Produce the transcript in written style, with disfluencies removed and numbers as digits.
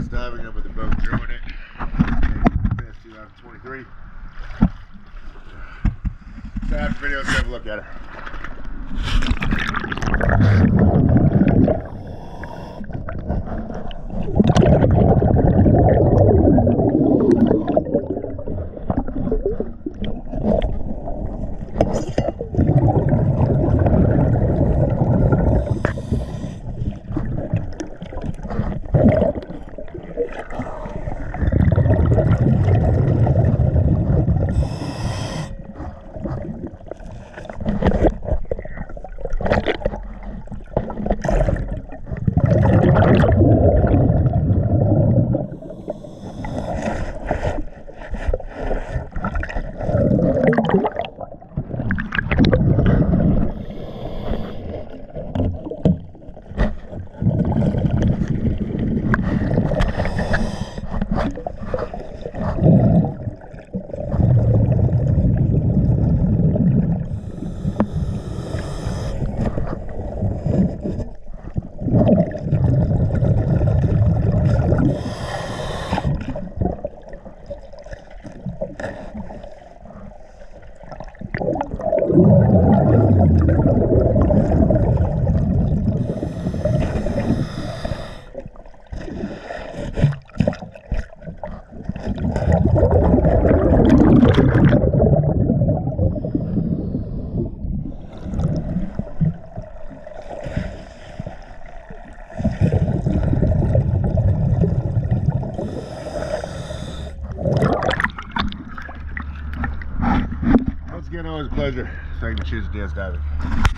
DS diving up with the boat Drewin It. Finish 2023. So after video, let's have a look at it. Once again, always a pleasure. Thank you. Cheers to DS diving.